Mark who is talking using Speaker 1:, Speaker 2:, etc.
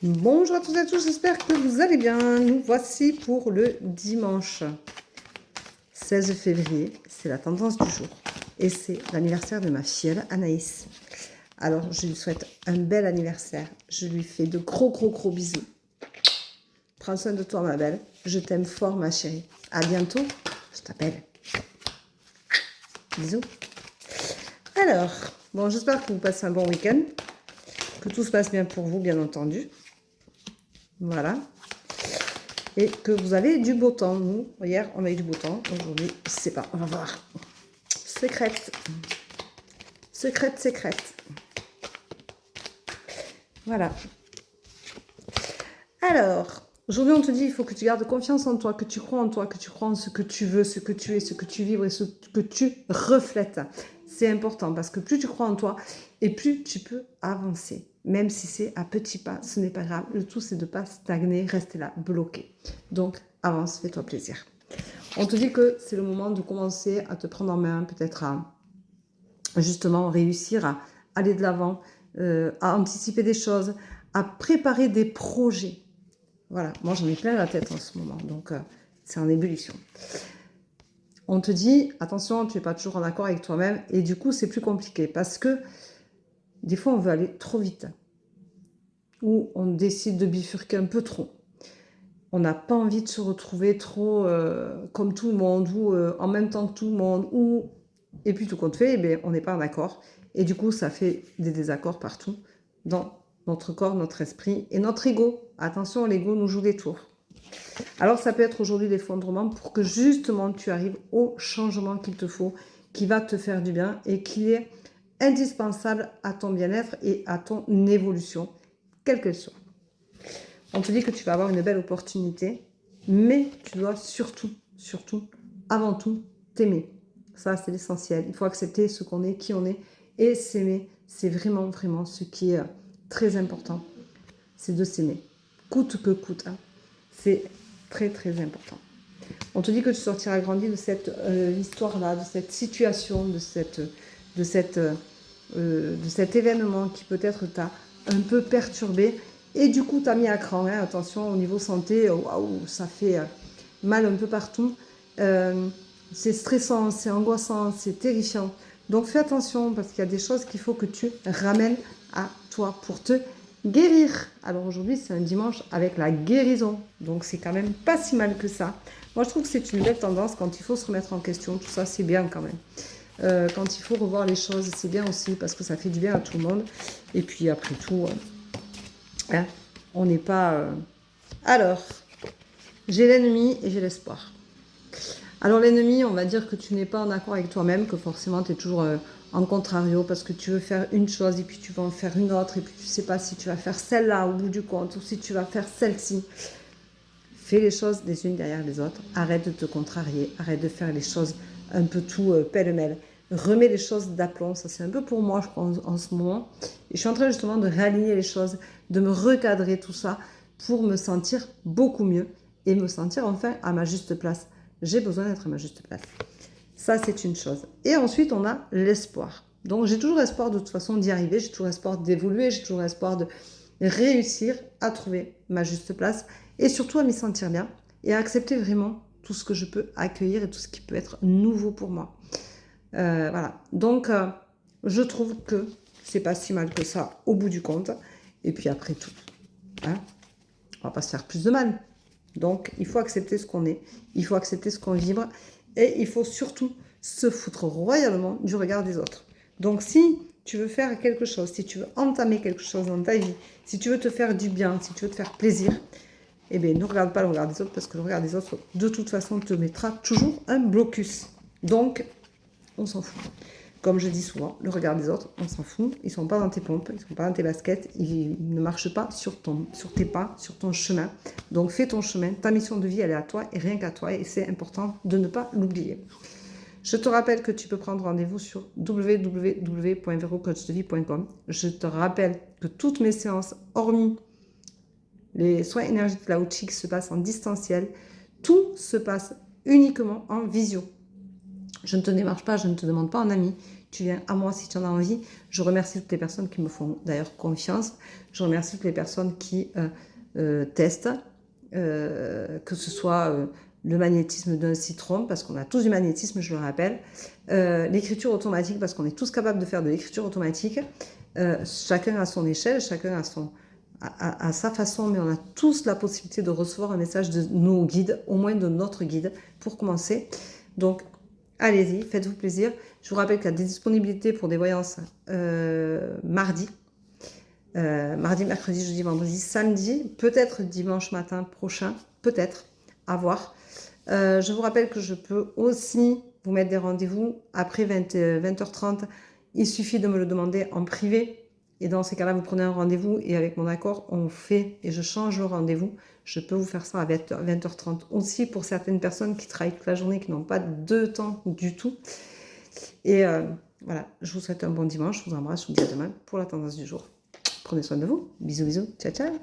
Speaker 1: Bonjour à tous et à tous, j'espère que vous allez bien. Nous voici pour le dimanche 16 février. C'est la tendance du jour. Et c'est l'anniversaire de ma filleule Anaïs. Alors, je lui souhaite un bel anniversaire. Je lui fais de gros bisous. Prends soin de toi, ma belle. Je t'aime fort, ma chérie. À bientôt. Je t'appelle. Bisous. Alors, bon, j'espère que vous passez un bon week-end. Que tout se passe bien pour vous, bien entendu. Voilà. Et que vous avez du beau temps. Nous, hier, on a eu du beau temps. Aujourd'hui, je sais pas. On va voir. Secrète. Secrète. Voilà. Alors, aujourd'hui, on te dit, il faut que tu gardes confiance en toi, que tu crois en toi, que tu crois en ce que tu veux, ce que tu es, ce que tu vibres et ce que tu reflètes. C'est important parce que plus tu crois en toi et plus tu peux avancer. Même si c'est à petits pas, ce n'est pas grave. Le tout, c'est de ne pas stagner, rester là, bloqué. Donc, avance, fais-toi plaisir. On te dit que c'est le moment de commencer à te prendre en main, peut-être à justement réussir à aller de l'avant, à anticiper des choses, à préparer des projets. Voilà, moi j'en ai plein la tête en ce moment, donc c'est en ébullition. On te dit, attention, tu n'es pas toujours en accord avec toi-même, et du coup c'est plus compliqué, parce que des fois on veut aller trop vite, ou on décide de bifurquer un peu trop. On n'a pas envie de se retrouver trop comme tout le monde, ou en même temps que tout le monde, ou... Et puis tout compte fait, eh bien, on n'est pas en accord, et du coup ça fait des désaccords partout, dans notre corps, notre esprit et notre ego. Attention, l'ego nous joue des tours. Alors ça peut être aujourd'hui l'effondrement pour que justement tu arrives au changement qu'il te faut, qui va te faire du bien et qui est indispensable à ton bien-être et à ton évolution, quelle qu'elle soit. On te dit que tu vas avoir une belle opportunité, mais tu dois surtout, avant tout, t'aimer. Ça, c'est l'essentiel. Il faut accepter ce qu'on est, qui on est, et s'aimer. C'est vraiment ce qui est très important. C'est de s'aimer. Coûte que coûte. Hein. C'est très important. On te dit que tu sortiras grandi de cette histoire-là, de cette situation, de cet événement qui peut-être t'a un peu perturbé. Et du coup, t'as mis à cran. Hein. Attention, au niveau santé, waouh, ça fait mal un peu partout. C'est stressant, c'est angoissant, c'est terrifiant. Donc fais attention parce qu'il y a des choses qu'il faut que tu ramènes à toi pour te guérir. Alors aujourd'hui, c'est un dimanche avec la guérison. Donc c'est quand même pas si mal que ça. Moi, je trouve que c'est une belle tendance quand il faut se remettre en question. Tout ça, c'est bien quand même. Quand il faut revoir les choses, c'est bien aussi parce que ça fait du bien à tout le monde. Et puis après tout, hein, on n'est pas... Alors, j'ai l'ennemi et j'ai l'espoir. Alors l'ennemi, on va dire que tu n'es pas en accord avec toi-même, que forcément tu es toujours en contrario parce que tu veux faire une chose et puis tu vas en faire une autre et puis tu ne sais pas si tu vas faire celle-là au bout du compte ou si tu vas faire celle-ci. Fais les choses les unes derrière les autres, arrête de te contrarier, arrête de faire les choses un peu tout pêle-mêle. Remets les choses d'aplomb, ça c'est un peu pour moi je crois en ce moment. Et je suis en train justement de réaligner les choses, de me recadrer tout ça pour me sentir beaucoup mieux et me sentir enfin à ma juste place. J'ai besoin d'être à ma juste place. Ça, c'est une chose. Et ensuite, on a l'espoir. Donc, j'ai toujours espoir de toute façon d'y arriver. J'ai toujours espoir d'évoluer. J'ai toujours espoir de réussir à trouver ma juste place. Et surtout, à m'y sentir bien. Et à accepter vraiment tout ce que je peux accueillir et tout ce qui peut être nouveau pour moi. Voilà. Donc, je trouve que c'est pas si mal que ça au bout du compte. Et puis après tout, hein, on va pas se faire plus de mal. Donc, il faut accepter ce qu'on est, il faut accepter ce qu'on vibre, et il faut surtout se foutre royalement du regard des autres. Donc, si tu veux faire quelque chose, si tu veux entamer quelque chose dans ta vie, si tu veux te faire du bien, si tu veux te faire plaisir, eh bien, ne regarde pas le regard des autres, parce que le regard des autres, de toute façon, te mettra toujours un blocus. Donc, on s'en fout. Comme je dis souvent, le regard des autres, on s'en fout. Ils ne sont pas dans tes pompes, ils ne sont pas dans tes baskets, ils ne marchent pas sur tes pas, sur ton chemin. Donc fais ton chemin, ta mission de vie, elle est à toi et rien qu'à toi. Et c'est important de ne pas l'oublier. Je te rappelle que tu peux prendre rendez-vous sur www.verocoachdevie.com. Je te rappelle que toutes mes séances, hormis les soins énergétiques Lao-Chi se passent en distanciel, tout se passe uniquement en visio. Je ne te démarche pas, je ne te demande pas un ami. tu viens à moi si tu en as envie. Je remercie toutes les personnes qui me font d'ailleurs confiance. Je remercie toutes les personnes qui testent, que ce soit le magnétisme d'un citron, parce qu'on a tous du magnétisme, je le rappelle. L'écriture automatique, parce qu'on est tous capables de faire de l'écriture automatique. Chacun à son échelle, chacun à sa façon, mais on a tous la possibilité de recevoir un message de nos guides, au moins de notre guide, pour commencer. Donc, allez-y, faites-vous plaisir. Je vous rappelle qu'il y a des disponibilités pour des voyances mardi, mercredi, jeudi, vendredi, samedi, peut-être dimanche matin prochain, peut-être, à voir. Je vous rappelle que je peux aussi vous mettre des rendez-vous après 20h30. Il suffit de me le demander en privé. Et dans ces cas-là, vous prenez un rendez-vous et avec mon accord, on fait et je change le rendez-vous. Je peux vous faire ça à 20h30 aussi pour certaines personnes qui travaillent toute la journée, qui n'ont pas de temps du tout. Et voilà, je vous souhaite un bon dimanche. Je vous embrasse. Je vous dis à demain pour la tendance du jour. Prenez soin de vous. Bisous, bisous. Ciao, ciao.